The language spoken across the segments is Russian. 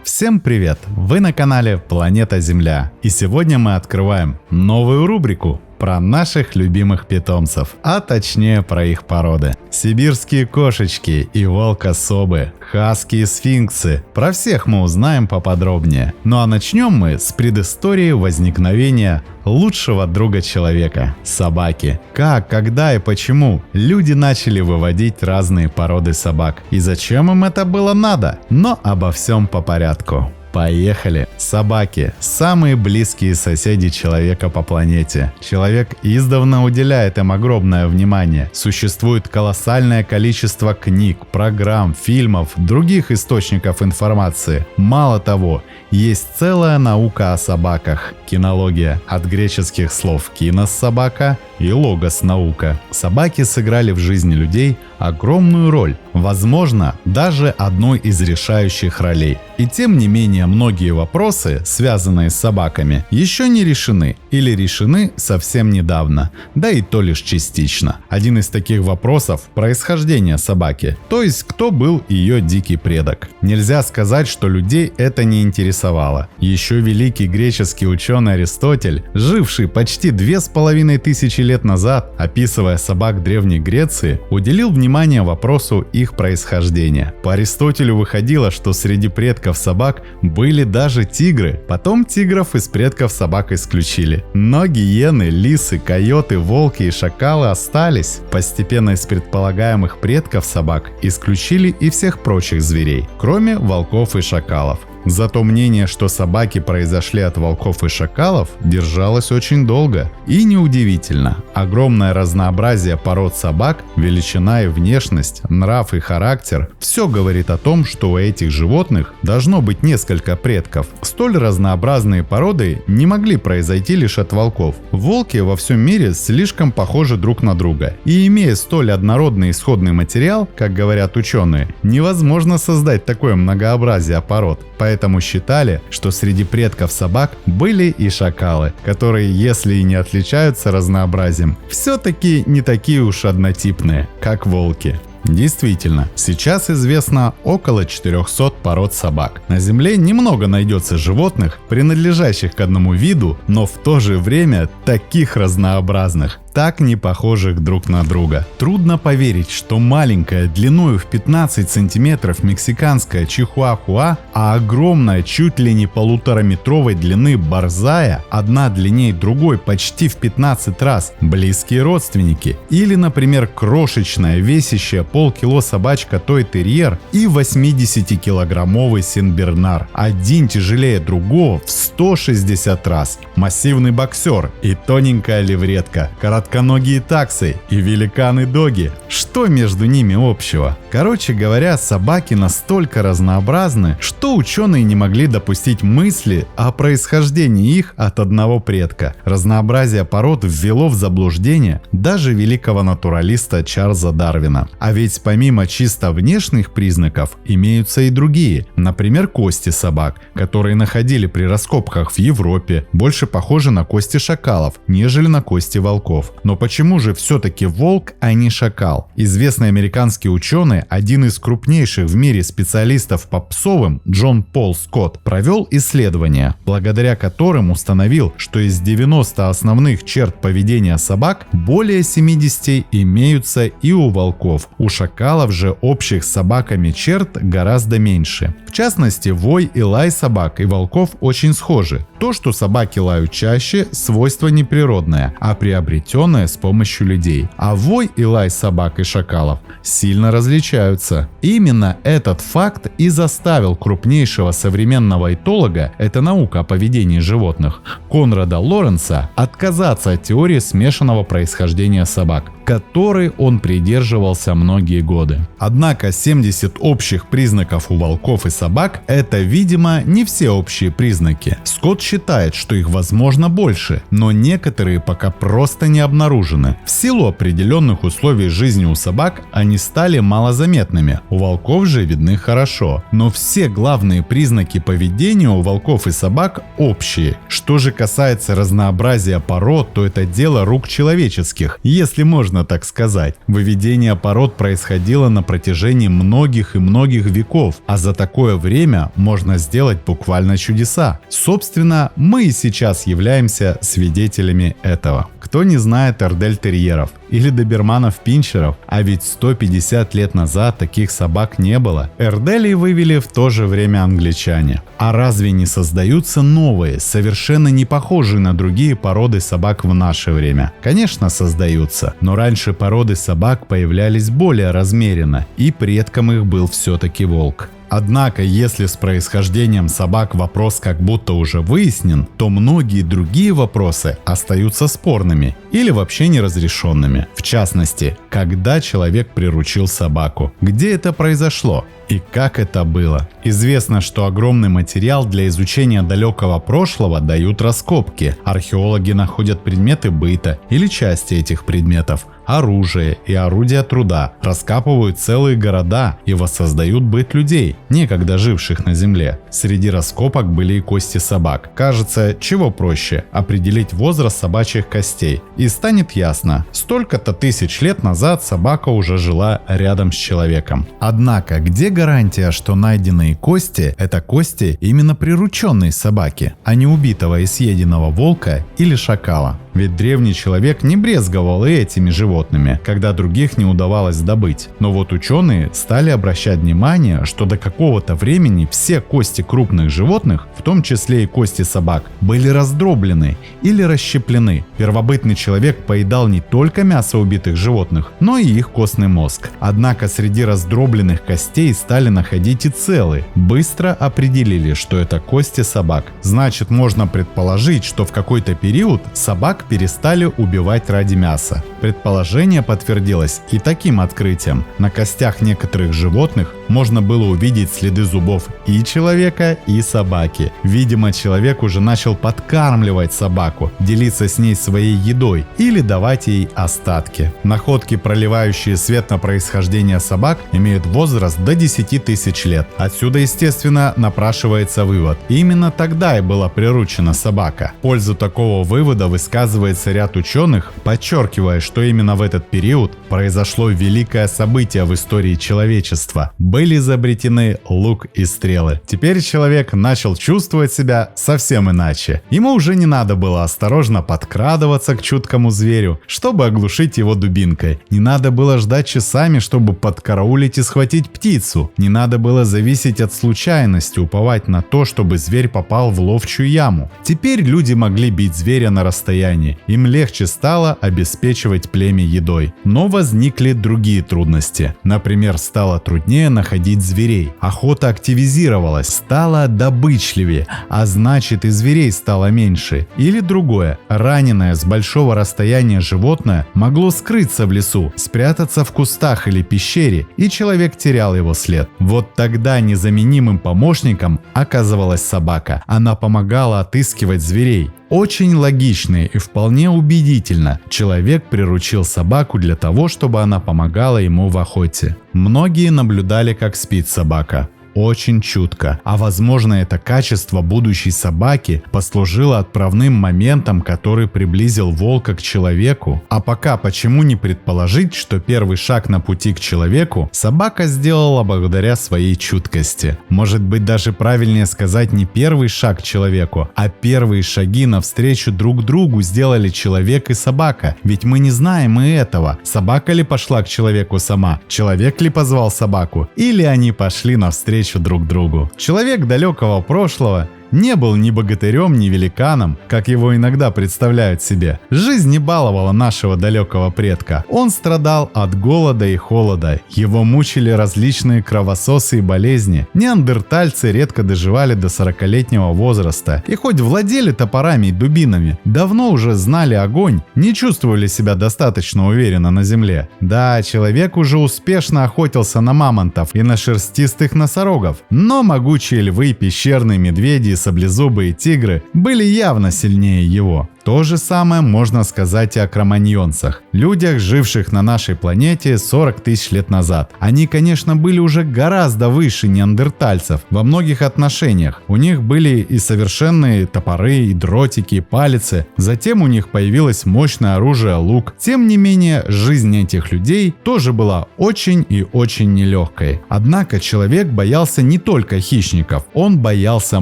Всем привет! Вы на канале Планета Земля, и сегодня мы открываем новую рубрику про наших любимых питомцев, а точнее про их породы. Сибирские кошечки и волк-особы, хаски и сфинксы. Про всех мы узнаем поподробнее. Ну а начнем мы с предыстории возникновения лучшего друга человека – собаки. Как, когда и почему люди начали выводить разные породы собак, и зачем им это было надо? Но обо всем по порядку. Поехали! Собаки – самые близкие соседи человека по планете. Человек издавна уделяет им огромное внимание. Существует колоссальное количество книг, программ, фильмов, других источников информации. Мало того, есть целая наука о собаках – кинология, от греческих слов «кинос» – собака и «логос» – наука. Собаки сыграли в жизни людей огромную роль, возможно, даже одной из решающих ролей. И тем не менее, многие вопросы, связанные с собаками, еще не решены или решены совсем недавно, да и то лишь частично. Один из таких вопросов – происхождение собаки, то есть кто был ее дикий предок. Нельзя сказать, что людей это не интересовало. Еще великий греческий ученый Аристотель, живший почти 2500 лет назад, описывая собак Древней Греции, уделил внимание вопросу их происхождения. По Аристотелю выходило, что среди предков собак были даже тигры. Потом тигров из предков собак исключили. Но гиены, лисы, койоты, волки и шакалы остались. Постепенно из предполагаемых предков собак исключили и всех прочих зверей, кроме волков и шакалов. Зато мнение, что собаки произошли от волков и шакалов, держалось очень долго. И неудивительно. Огромное разнообразие пород собак, величина и внешность, нрав и характер – все говорит о том, что у этих животных должно быть несколько предков. Столь разнообразные породы не могли произойти лишь от волков. Волки во всем мире слишком похожи друг на друга. И имея столь однородный исходный материал, как говорят ученые, невозможно создать такое многообразие пород. Поэтому считали, что среди предков собак были и шакалы, которые, если и не отличаются разнообразием, все-таки не такие уж однотипные, как волки. Действительно, сейчас известно около 400 пород собак. На Земле немного найдется животных, принадлежащих к одному виду, но в то же время таких разнообразных, так не похожих друг на друга. Трудно поверить, что маленькая, длиною в 15 сантиметров мексиканская чихуахуа, а огромная, чуть ли не 1,5-метровой длины борзая, одна длиннее другой почти в 15 раз, близкие родственники. Или, например, крошечная, весящая полкило собачка той-терьер и 80-килограммовый сенбернар, один тяжелее другого в 160 раз. Массивный боксер и тоненькая левретка, коротконогие таксы и великаны-доги. Что между ними общего? Короче говоря, собаки настолько разнообразны, что ученые не могли допустить мысли о происхождении их от одного предка. Разнообразие пород ввело в заблуждение даже великого натуралиста Чарльза Дарвина. А ведь помимо чисто внешних признаков имеются и другие. Например, кости собак, которые находили при раскопках в Европе, больше похожи на кости шакалов, нежели на кости волков. Но почему же все-таки волк, а не шакал? Известный американский ученый, один из крупнейших в мире специалистов по псовым, Джон Пол Скотт, провел исследования, благодаря которым установил, что из 90 основных черт поведения собак более 70 имеются и у волков. У шакалов же общих с собаками черт гораздо меньше. В частности, вой и лай собак и волков очень схожи. То, что собаки лают чаще, свойство неприродное, а приобретенное с помощью людей. А вой и лай собак и шакалов сильно различаются. Именно этот факт и заставил крупнейшего современного этолога, это наука о поведении животных, Конрада Лоренса, отказаться от теории смешанного происхождения собак, которой он придерживался многие годы. Однако 70 общих признаков у волков и собак – это, видимо, не все общие признаки. Скотт считает, что их возможно больше, но некоторые пока просто не обнаружены. В силу определенных условий жизни у собак они стали малозаметными, у волков же видны хорошо. Но все главные признаки поведения у волков и собак общие. Что же касается разнообразия пород, то это дело рук человеческих, если можно можно так сказать. Выведение пород происходило на протяжении многих и многих веков, а за такое время можно сделать буквально чудеса. Собственно, мы и сейчас являемся свидетелями этого. Кто не знает эрдельтерьеров или доберманов-пинчеров, а ведь 150 лет назад таких собак не было. Эрделей вывели в то же время англичане. А разве не создаются новые, совершенно не похожие на другие породы собак в наше время? Конечно, создаются, но раньше породы собак появлялись более размеренно, и предком их был все-таки волк. Однако, если с происхождением собак вопрос как будто уже выяснен, то многие другие вопросы остаются спорными или вообще неразрешенными. В частности, когда человек приручил собаку, где это произошло и как это было. Известно, что огромный материал для изучения далекого прошлого дают раскопки. Археологи находят предметы быта или части этих предметов, оружие и орудия труда, раскапывают целые города и воссоздают быт людей, некогда живших на земле. Среди раскопок были и кости собак. Кажется, чего проще – определить возраст собачьих костей. И станет ясно, столько-то тысяч лет назад собака уже жила рядом с человеком. Однако, где гарантия, что найденные кости – это кости именно прирученной собаки, а не убитого и съеденного волка или шакала? Ведь древний человек не брезговал и этими животными, когда других не удавалось добыть. Но вот ученые стали обращать внимание, что до какого-то времени все кости крупных животных, в том числе и кости собак, были раздроблены или расщеплены. Первобытный человек поедал не только мясо убитых животных, но и их костный мозг. Однако среди раздробленных костей стали находить и целые. Быстро определили, что это кости собак. Значит, можно предположить, что в какой-то период собак перестали убивать ради мяса. Предположение подтвердилось и таким открытием. На костях некоторых животных можно было увидеть следы зубов и человека, и собаки. Видимо, человек уже начал подкармливать собаку, делиться с ней своей едой или давать ей остатки. Находки, проливающие свет на происхождение собак, имеют возраст до 10 тысяч лет. Отсюда, естественно, напрашивается вывод. Именно тогда и была приручена собака. В пользу такого вывода высказывается ряд ученых, подчеркивая, что именно в этот период произошло великое событие в истории человечества. Были изобретены лук и стрелы. Теперь человек начал чувствовать себя совсем иначе. Ему уже не надо было осторожно подкрадываться к чуткому зверю, чтобы оглушить его дубинкой. Не надо было ждать часами, чтобы подкараулить и схватить птицу. Не надо было зависеть от случайности, уповать на то, чтобы зверь попал в ловчую яму. Теперь люди могли бить зверя на расстоянии. Им легче стало обеспечивать племя едой. Но возникли другие трудности. Например, стало труднее находить зверей. Охота активизировалась, стала добычливее, а значит и зверей стало меньше. Или другое, раненое с большого расстояния животное могло скрыться в лесу, спрятаться в кустах или пещере, и человек терял его след. Вот тогда незаменимым помощником оказывалась собака. Она помогала отыскивать зверей. Очень логично и вполне убедительно. Человек приручил собаку для того, чтобы она помогала ему в охоте. Многие наблюдали, как спит собака. Очень чутко. А возможно, это качество будущей собаки послужило отправным моментом, который приблизил волка к человеку. А пока почему не предположить, что первый шаг на пути к человеку собака сделала благодаря своей чуткости? Может быть, даже правильнее сказать не первый шаг к человеку, а первые шаги навстречу друг другу сделали человек и собака. Ведь мы не знаем и этого. Собака ли пошла к человеку сама? Человек ли позвал собаку? Или они пошли навстречу друг другу? Человек далекого прошлого не был ни богатырем, ни великаном, как его иногда представляют себе. Жизнь не баловала нашего далекого предка. Он страдал от голода и холода. Его мучили различные кровососы и болезни. Неандертальцы редко доживали до 40-летнего возраста. И хоть владели топорами и дубинами, давно уже знали огонь, не чувствовали себя достаточно уверенно на земле. Да, человек уже успешно охотился на мамонтов и на шерстистых носорогов. Но могучие львы, пещерные медведи и саблезубые тигры были явно сильнее его. То же самое можно сказать и о кроманьонцах, людях, живших на нашей планете 40 тысяч лет назад. Они, конечно, были уже гораздо выше неандертальцев во многих отношениях. У них были и совершенные топоры, и дротики, и палицы. Затем у них появилось мощное оружие лук. Тем не менее, жизнь этих людей тоже была очень и очень нелегкой. Однако человек боялся не только хищников, он боялся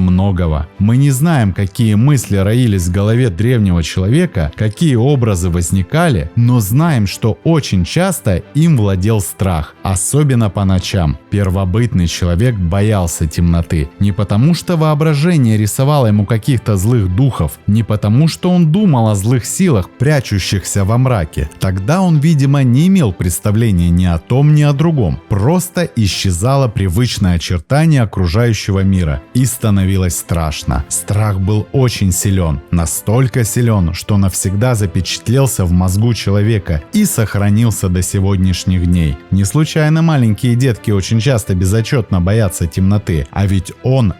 многого. Мы не знаем, какие мысли роились в голове древнего человека, какие образы возникали, но знаем, что очень часто им владел страх, особенно по ночам. Первобытный человек боялся темноты не потому, что воображение рисовало ему каких-то злых духов, не потому, что он думал о злых силах, прячущихся во мраке. Тогда он, видимо, не имел представления ни о том, ни о другом. Просто исчезало привычное очертание окружающего мира и становилось страшно. Страх был очень силен, настолько силен, что навсегда запечатлелся в мозгу человека и сохранился до сегодняшних дней. Не случайно маленькие детки очень часто безотчетно боятся темноты, а ведь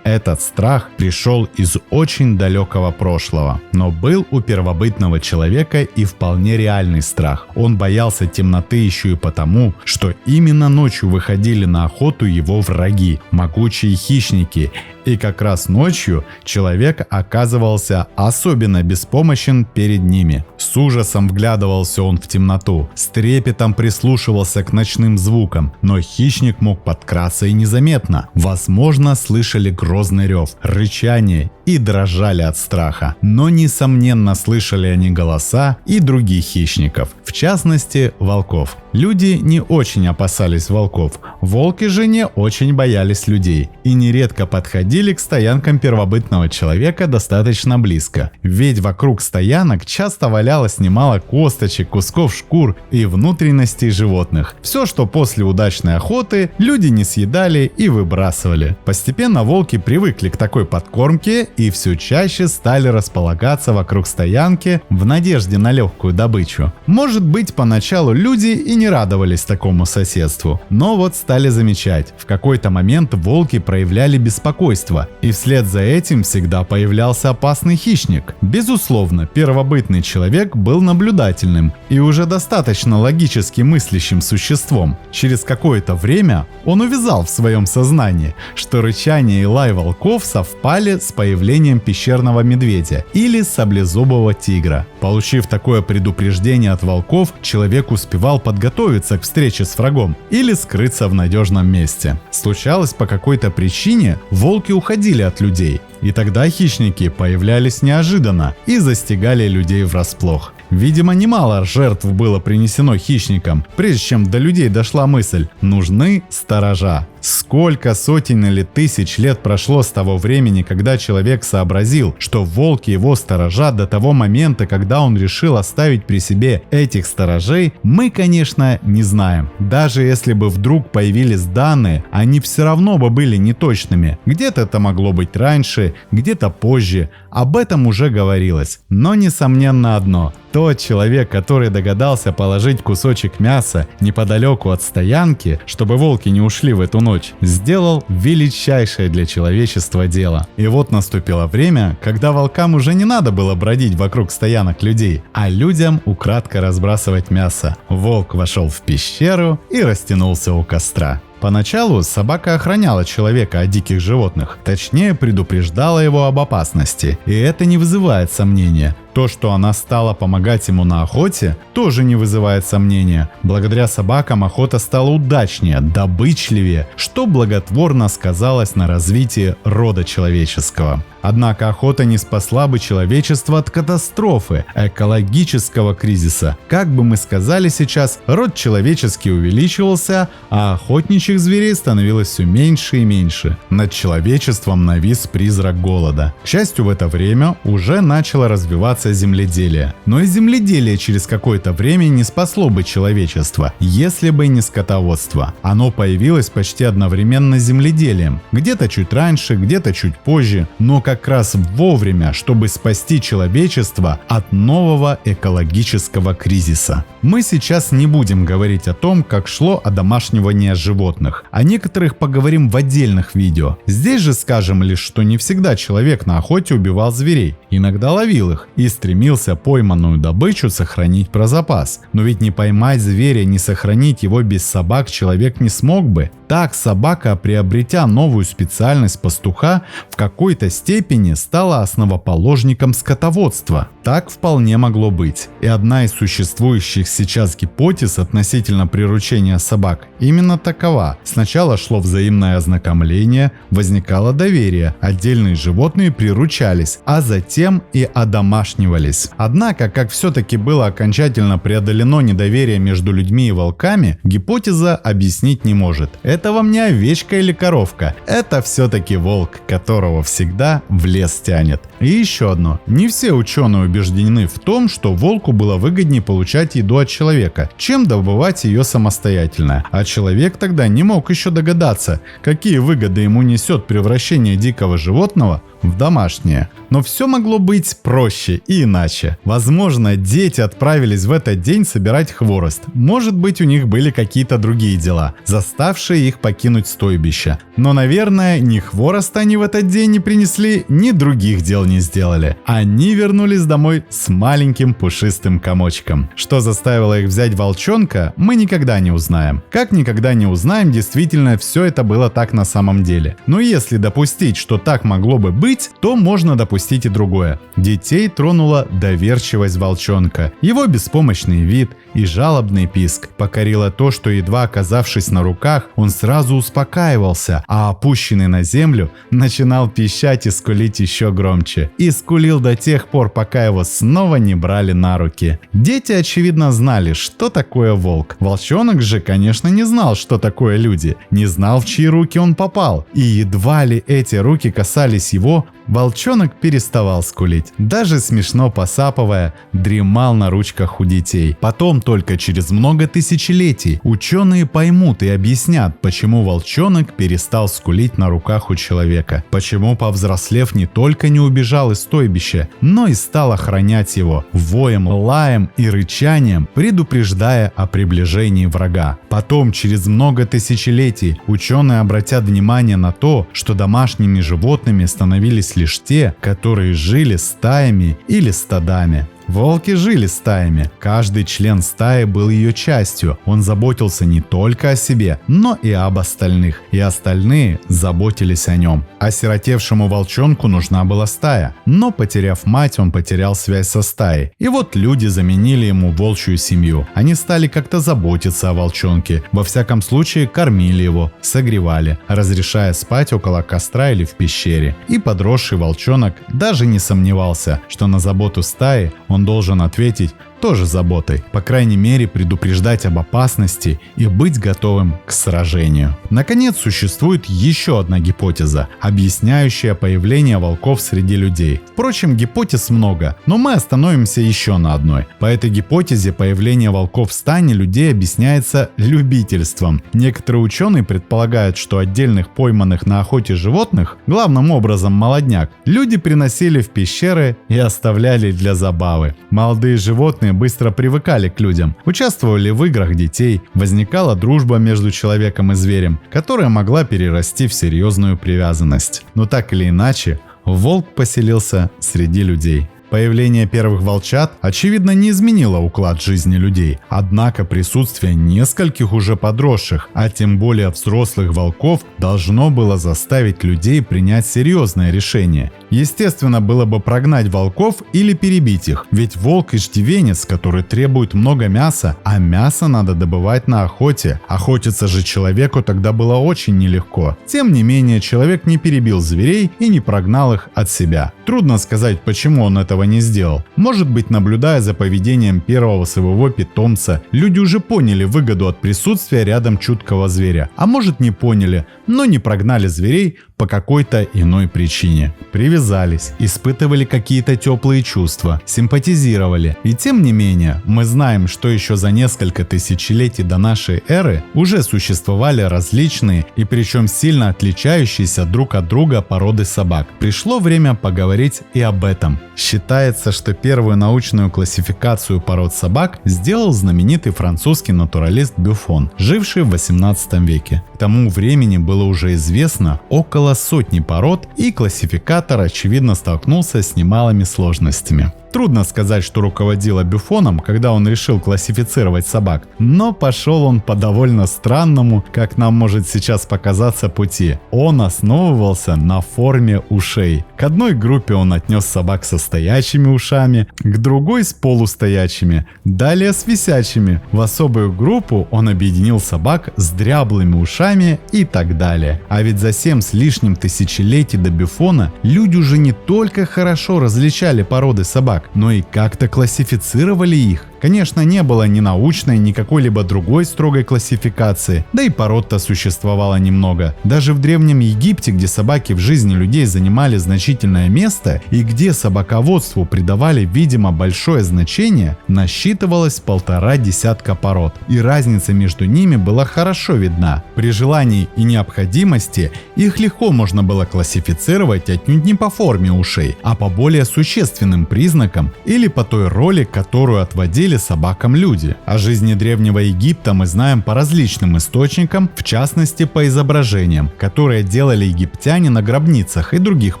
этот страх, пришел из очень далекого прошлого. Но был у первобытного человека и вполне реальный страх. Он боялся темноты еще и потому, что именно ночью выходили на охоту его враги, могучие хищники. И как раз ночью человек оказывался особенно беспомощен перед ними. С ужасом вглядывался он в темноту, с трепетом прислушивался к ночным звукам, но хищник мог подкрасться и незаметно. Возможно, слышали грозный рев, рычание и дрожали от страха. Но, несомненно, слышали они голоса и других хищников, в частности, волков. Люди не очень опасались волков, волки же не очень боялись людей и нередко подходили к стоянкам первобытного человека достаточно близко. Ведь вокруг стоянок часто валялось немало косточек, кусков шкур и внутренностей животных. Все, что после удачной охоты люди не съедали и выбрасывали. Постепенно волки привыкли к такой подкормке и все чаще стали располагаться вокруг стоянки в надежде на легкую добычу. Может быть, поначалу люди и не радовались такому соседству, но вот стали замечать, в какой-то момент волки проявляли беспокойство, и вслед за этим всегда появлялся опасный хищник. Безусловно, первобытный человек был наблюдательным и уже достаточно логически мыслящим существом. Через какое-то время он увязал в своем сознании, что рычание и лай волков совпали с появлением пещерного медведя или саблезубого тигра. Получив такое предупреждение от волков, человек успевал подготовиться к встрече с врагом или скрыться в надежном месте. Случалось, по какой-то причине волки уходили от людей, и тогда хищники появлялись неожиданно и застигали людей врасплох. Видимо, немало жертв было принесено хищникам, прежде чем до людей дошла мысль: нужны сторожа. Сколько сотен или тысяч лет прошло с того времени, когда человек сообразил, что волки его сторожа, до того момента, когда он решил оставить при себе этих сторожей, мы, конечно, не знаем. Даже если бы вдруг появились данные, они все равно бы были неточными. Где-то это могло быть раньше, где-то позже. Об этом уже говорилось. Но несомненно одно: тот человек, который догадался положить кусочек мяса неподалеку от стоянки, чтобы волки не ушли в эту ночь, сделал величайшее для человечества дело. И вот наступило время, когда волкам уже не надо было бродить вокруг стоянок людей, а людям украдкой разбрасывать мясо. Волк вошел в пещеру и растянулся у костра. Поначалу собака охраняла человека от диких животных, точнее предупреждала его об опасности, и это не вызывает сомнения. То, что она стала помогать ему на охоте, тоже не вызывает сомнения. Благодаря собакам охота стала удачнее, добычливее, что благотворно сказалось на развитии рода человеческого. Однако охота не спасла бы человечество от катастрофы, экологического кризиса. Как бы мы сказали сейчас, род человеческий увеличивался, а охотничьих зверей становилось все меньше и меньше. Над человечеством навис призрак голода. К счастью, в это время уже начало развиваться земледелие. Но и земледелие через какое-то время не спасло бы человечество, если бы не скотоводство. Оно появилось почти одновременно с земледелием. Где-то чуть раньше, где-то чуть позже, но как раз вовремя, чтобы спасти человечество от нового экологического кризиса. Мы сейчас не будем говорить о том, как шло одомашнивание животных. О некоторых поговорим в отдельных видео. Здесь же скажем лишь, что не всегда человек на охоте убивал зверей, иногда ловил их и стремился пойманную добычу сохранить про запас. Но ведь не поймать зверя, не сохранить его без собак человек не смог бы. Так собака, приобретя новую специальность пастуха, в какой-то степени стала основоположником скотоводства. Так вполне могло быть. И одна из существующих сейчас гипотез относительно приручения собак именно такова. Сначала шло взаимное ознакомление, возникало доверие, отдельные животные приручались, а затем и одомашнивались. Однако, как все-таки было окончательно преодолено недоверие между людьми и волками, гипотеза объяснить не может. Это вам не овечка или коровка, это все-таки волк, которого всегда в лес тянет. И еще одно. Не все ученые убеждены в том, что волку было выгоднее получать еду от человека, чем добывать ее самостоятельно. А человек тогда не мог еще догадаться, какие выгоды ему несет превращение дикого животного в домашнее. Но все могло быть проще и иначе. Возможно, дети отправились в этот день собирать хворост. Может быть, у них были какие-то другие дела, заставшие их покинуть стойбище. Но, наверное, ни хвороста они в этот день не принесли, ни других дел не сделали. Они вернулись домой с маленьким пушистым комочком. Что заставило их взять волчонка, мы никогда не узнаем. Как никогда не узнаем, действительно все это было так на самом деле. Но если допустить, что так могло бы быть, то можно допустить и другое. Детей тронула доверчивость волчонка. Его беспомощный вид и жалобный писк покорило то, что, едва оказавшись на руках, он сразу успокаивался, а опущенный на землю начинал пищать и скулить еще громче. И скулил до тех пор, пока его снова не брали на руки. Дети, очевидно, знали, что такое волк. Волчонок же, конечно, не знал, что такое люди. Не знал, в чьи руки он попал. И едва ли эти руки касались его, волчонок переставал скулить. Даже смешно посапывая, дремал на ручках у детей. Потом, только через много тысячелетий, ученые поймут и объяснят, почему волчонок перестал скулить на руках у человека. Почему, повзрослев, не только не убежал из стойбища, но и стал охранять его воем, лаем и рычанием, предупреждая о приближении врага. Потом, через много тысячелетий, ученые обратят внимание на то, что домашними животными становились лишь те, которые жили стаями или стадами. Волки жили стаями. Каждый член стаи был ее частью. Он заботился не только о себе, но и об остальных. И остальные заботились о нем. Осиротевшему волчонку нужна была стая. Но, потеряв мать, он потерял связь со стаей. И вот люди заменили ему волчью семью. Они стали как-то заботиться о волчонке. Во всяком случае, кормили его, согревали, разрешая спать около костра или в пещере. И подросший волчонок даже не сомневался, что на заботу стаи он должен ответить тоже заботой, по крайней мере предупреждать об опасности и быть готовым к сражению. Наконец, существует еще одна гипотеза, объясняющая появление волков среди людей. Впрочем, гипотез много, но мы остановимся еще на одной. По этой гипотезе появление волков в стане людей объясняется любительством. Некоторые ученые предполагают, что отдельных пойманных на охоте животных, главным образом молодняк, люди приносили в пещеры и оставляли для забавы. Молодые животные быстро привыкали к людям, участвовали в играх детей, возникала дружба между человеком и зверем, которая могла перерасти в серьезную привязанность. Но так или иначе, волк поселился среди людей. Появление первых волчат, очевидно, не изменило уклад жизни людей. Однако присутствие нескольких уже подросших, а тем более взрослых волков, должно было заставить людей принять серьезное решение. Естественно, было бы прогнать волков или перебить их, ведь волк иждивенец, который требует много мяса, а мясо надо добывать на охоте. Охотиться же человеку тогда было очень нелегко. Тем не менее, человек не перебил зверей и не прогнал их от себя. Трудно сказать, почему он этого не сделал. Может быть, наблюдая за поведением первого своего питомца, люди уже поняли выгоду от присутствия рядом чуткого зверя. А может, не поняли, но не прогнали зверей по какой-то иной причине. Привязались, испытывали какие-то теплые чувства, симпатизировали. И тем не менее, мы знаем, что еще за несколько тысячелетий до нашей эры уже существовали различные и причем сильно отличающиеся друг от друга породы собак. Пришло время поговорить и об этом. Считается, что первую научную классификацию пород собак сделал знаменитый французский натуралист Бюфон, живший в 18 веке. К тому времени было уже известно около сотни пород, и классификатор, очевидно, столкнулся с немалыми сложностями. Трудно сказать, что руководило Бюфоном, когда он решил классифицировать собак, но пошел он по довольно странному, как нам может сейчас показаться, пути. Он основывался на форме ушей. К одной группе он отнес собак со стоячими ушами, к другой с полустоячими, далее с висячими. В особую группу он объединил собак с дряблыми ушами и так далее. А ведь за 7 с лишним тысячелетий до Бюфона люди уже не только хорошо различали породы собак, но и как-то классифицировали их. Конечно, не было ни научной, ни какой-либо другой строгой классификации, да и пород-то существовало немного. Даже в Древнем Египте, где собаки в жизни людей занимали значительное место и где собаководству придавали, видимо, большое значение, насчитывалось 1,5 десятка пород, и разница между ними была хорошо видна. При желании и необходимости их легко можно было классифицировать отнюдь не по форме ушей, а по более существенным признакам или по той роли, которую отводили собакам люди. О жизни Древнего Египта мы знаем по различным источникам, в частности по изображениям, которые делали египтяне на гробницах и других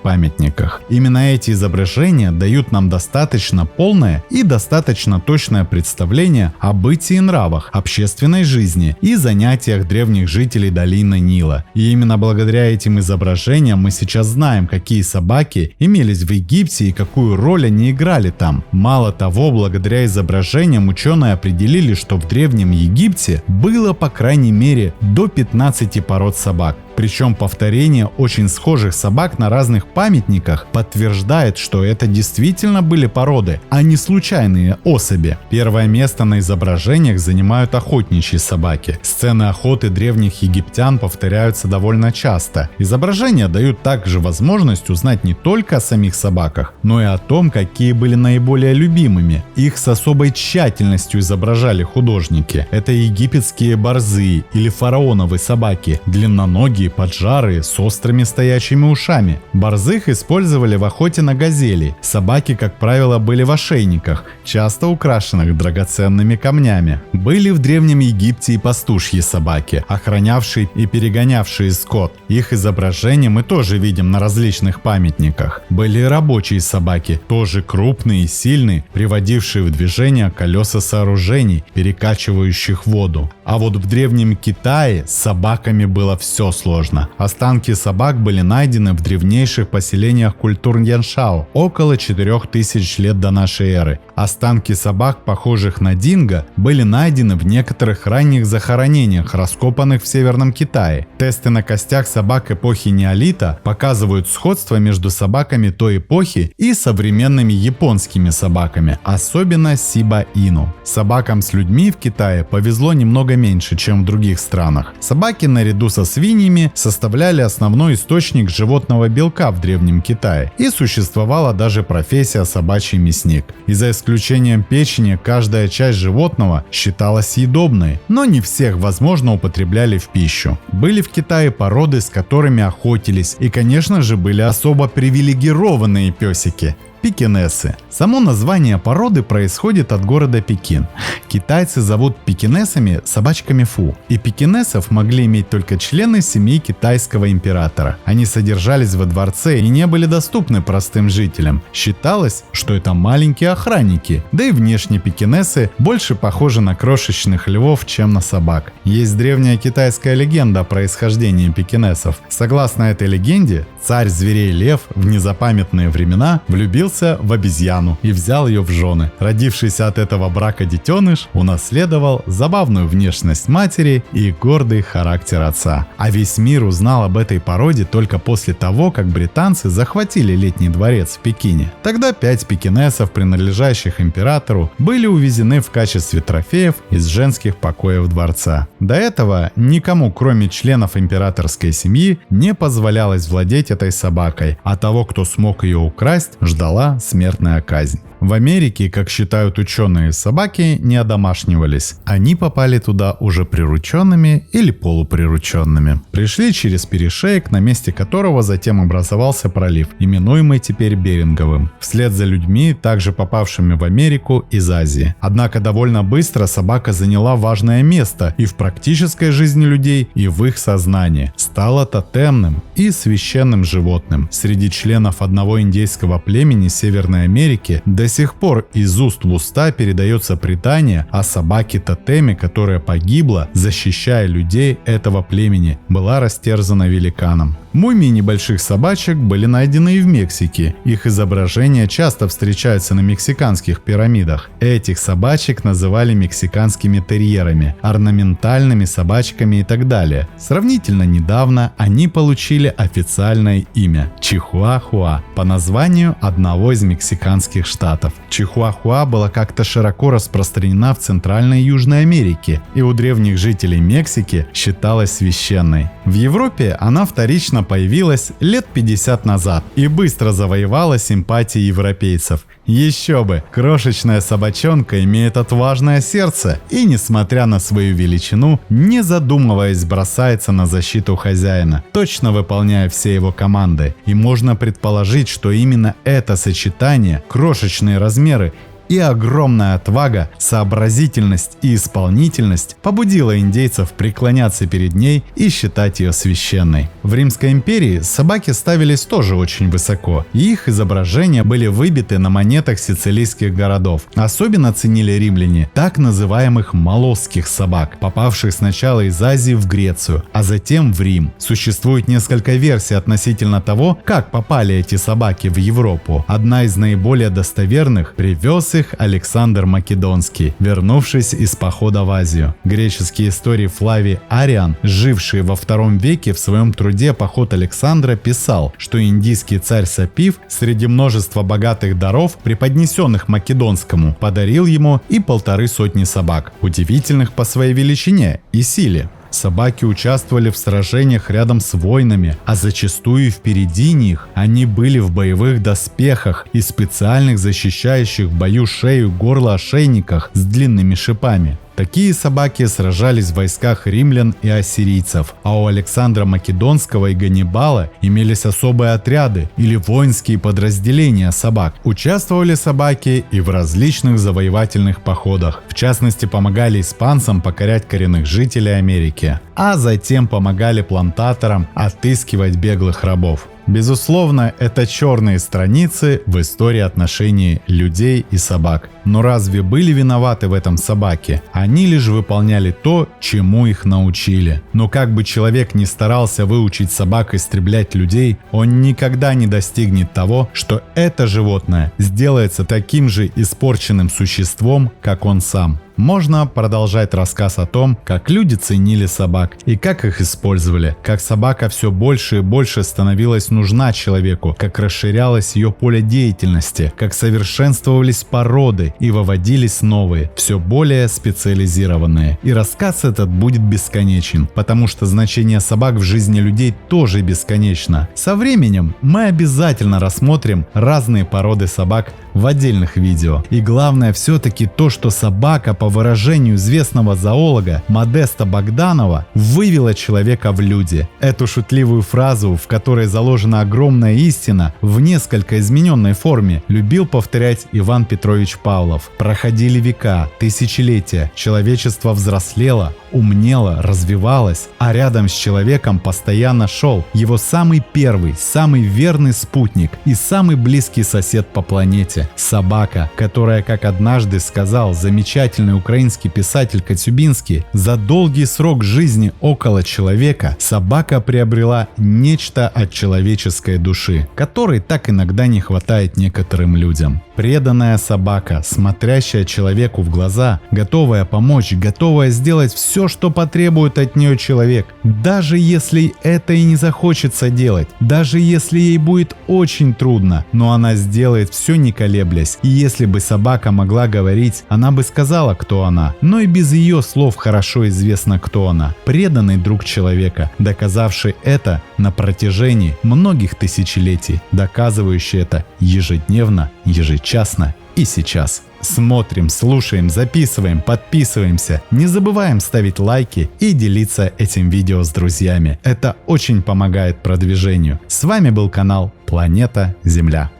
памятниках. Именно эти изображения дают нам достаточно полное и достаточно точное представление о бытии и нравах, общественной жизни и занятиях древних жителей долины Нила. И именно благодаря этим изображениям мы сейчас знаем, какие собаки имелись в Египте и какую роль они играли там. Мало того, благодаря изображениям ученые определили, что в Древнем Египте было по крайней мере до 15 пород собак. Причем повторение очень схожих собак на разных памятниках подтверждает, что это действительно были породы, а не случайные особи. Первое место на изображениях занимают охотничьи собаки. Сцены охоты древних египтян повторяются довольно часто. Изображения дают также возможность узнать не только о самих собаках, но и о том, какие были наиболее любимыми. Их с особой тщательностью изображали художники. Это египетские борзые или фараоновые собаки, длинноногие, поджарые, с острыми стоячими ушами. Борзых использовали в охоте на газелей. Собаки, как правило, были в ошейниках, часто украшенных драгоценными камнями. Были в Древнем Египте и пастушьи собаки, охранявшие и перегонявшие скот. Их изображения мы тоже видим на различных памятниках. Были и рабочие собаки, тоже крупные и сильные, приводившие в движение колеса сооружений, перекачивающих воду. А вот в Древнем Китае с собаками было все сложно. Останки собак были найдены в древнейших поселениях культур Яншао около 4000 лет до нашей эры. Останки собак, похожих на динго, были найдены в некоторых ранних захоронениях, раскопанных в Северном Китае. Тесты на костях собак эпохи неолита показывают сходство между собаками той эпохи и современными японскими собаками, особенно сиба-ину. Собакам с людьми в Китае повезло немного меньше, чем в других странах. Собаки наряду со свиньями составляли основной источник животного белка в Древнем Китае, и существовала даже профессия собачий мясник. И за исключением печени, каждая часть животного считалась съедобной, но не всех возможно употребляли в пищу. Были в Китае породы, с которыми охотились, и, конечно же, были особо привилегированные песики – пекинесы. Само название породы происходит от города Пекин. Китайцы зовут пекинесами собачками фу, и пекинесов могли иметь только члены семьи китайского императора. Они содержались во дворце и не были доступны простым жителям. Считалось, что это маленькие охранники, да и внешне пекинесы больше похожи на крошечных львов, чем на собак. Есть древняя китайская легенда о происхождении пекинесов. Согласно этой легенде, царь зверей лев в незапамятные времена влюбился в обезьяну и взял ее в жены. Родившийся от этого брака детеныш унаследовал забавную внешность матери и гордый характер отца. А весь мир узнал об этой породе только после того, как британцы захватили Летний дворец в Пекине. Тогда 5 пекинесов, принадлежащих императору, были увезены в качестве трофеев из женских покоев дворца. До этого никому, кроме членов императорской семьи, не позволялось владеть этой собакой, а того, кто смог ее украсть, ждала смертная казнь. В Америке, как считают ученые, собаки не одомашнивались. Они попали туда уже прирученными или полуприрученными. Пришли через перешеек, на месте которого затем образовался пролив, именуемый теперь Беринговым, вслед за людьми, также попавшими в Америку из Азии. Однако довольно быстро собака заняла важное место и в практической жизни людей, и в их сознании. Стала тотемным и священным животным. Среди членов одного индейского племени Северной Америки до сих пор из уст в уста передается предание о собаке-тотеме, которая погибла, защищая людей этого племени, была растерзана великаном. Мумии небольших собачек были найдены и в Мексике. Их изображения часто встречаются на мексиканских пирамидах. Этих собачек называли мексиканскими терьерами, орнаментальными собачками и так далее. Сравнительно недавно они получили официальное имя – Чихуахуа, по названию одного из мексиканских штатов. Чихуахуа была как-то широко распространена в Центральной и Южной Америке и у древних жителей Мексики считалась священной. В Европе она вторично появилась лет 50 назад и быстро завоевала симпатии европейцев. Еще бы, крошечная собачонка имеет отважное сердце и, несмотря на свою величину, не задумываясь, бросается на защиту хозяина, точно выполняя все его команды. И можно предположить, что именно это сочетание, крошечные размеры и огромная отвага, сообразительность и исполнительность побудила индейцев преклоняться перед ней и считать ее священной. В Римской империи собаки ставились тоже очень высоко, и их изображения были выбиты на монетах сицилийских городов. Особенно ценили римляне так называемых молосских собак, попавших сначала из Азии в Грецию, а затем в Рим. Существует несколько версий относительно того, как попали эти собаки в Европу. Одна из наиболее достоверных – привез их Александр Македонский, вернувшись из похода в Азию. Греческий историк Флавий Ариан, живший во II веке, в своем труде «Поход Александра» писал, что индийский царь Сапив среди множества богатых даров, преподнесенных Македонскому, подарил ему и 150 собак, удивительных по своей величине и силе. Собаки участвовали в сражениях рядом с воинами, а зачастую впереди них. Они были в боевых доспехах и специальных защищающих в бою шею и горло ошейниках с длинными шипами. Такие собаки сражались в войсках римлян и ассирийцев, а у Александра Македонского и Ганнибала имелись особые отряды или воинские подразделения собак. Участвовали собаки и в различных завоевательных походах. В частности, помогали испанцам покорять коренных жителей Америки, а затем помогали плантаторам отыскивать беглых рабов. Безусловно, это черные страницы в истории отношений людей и собак. Но разве были виноваты в этом собаки? Они лишь выполняли то, чему их научили. Но как бы человек ни старался выучить собак истреблять людей, он никогда не достигнет того, что это животное сделается таким же испорченным существом, как он сам. Можно продолжать рассказ о том, как люди ценили собак и как их использовали, как собака все больше и больше становилась нужна человеку, как расширялось ее поле деятельности, как совершенствовались породы и выводились новые, все более специализированные. И рассказ этот будет бесконечен, потому что значение собак в жизни людей тоже бесконечно. Со временем мы обязательно рассмотрим разные породы собак в отдельных видео. И главное все-таки то, что собака, по выражению известного зоолога Модеста Богданова, вывела человека в люди. Эту шутливую фразу, в которой заложена огромная истина, в несколько измененной форме любил повторять Иван Петрович Павлов. Проходили века, тысячелетия, человечество взрослело, умнело, развивалось, а рядом с человеком постоянно шел его самый первый, самый верный спутник и самый близкий сосед по планете – собака, которая, как однажды сказал замечательный украинский писатель Коцюбинский, за долгий срок жизни около человека собака приобрела нечто от человеческой души, которой так иногда не хватает некоторым людям. Преданная собака, смотрящая человеку в глаза, готовая помочь, готовая сделать все, что потребует от нее человек, даже если это и не захочется делать, даже если ей будет очень трудно, но она сделает все не колеблясь. И если бы собака могла говорить, она бы сказала, кто она, но и без ее слов хорошо известно, кто она. Преданный друг человека, доказавший это на протяжении многих тысячелетий, доказывающий это ежедневно, ежечасно и сейчас. Смотрим, слушаем, записываем, подписываемся. Не забываем ставить лайки и делиться этим видео с друзьями. Это очень помогает продвижению. С вами был канал Планета Земля.